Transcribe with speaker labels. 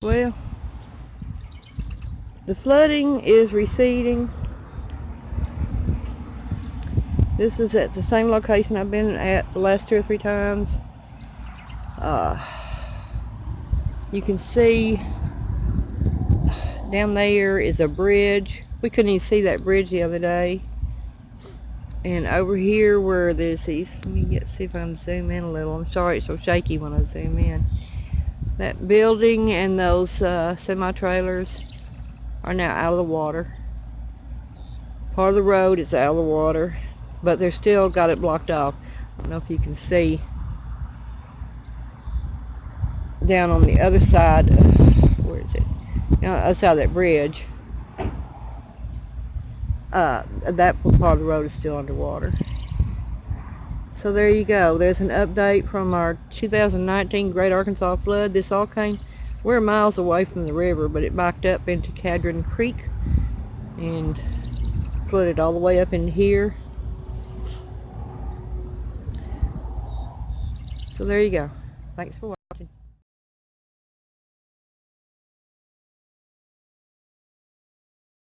Speaker 1: Well, the flooding is receding. This is at the same location I've been at the last 2 or 3 times. You can see down there is a bridge. We couldn't even see that bridge the other day. And over here where there's these, let me see if I can zoom in a little. I'm sorry it's so shaky when I zoom in. That building and those semi-trailers are now out of the water. Part of the road is out of the water, but they're still got it blocked off. I don't know if you can see down on the other side, where is it? On the other side of that bridge, that part of the road is still underwater. So there you go. There's an update from our 2019 Great Arkansas Flood. This all came, we're miles away from the river, but it backed up into Cadron Creek and flooded all the way up in here. So there you go. Thanks for watching.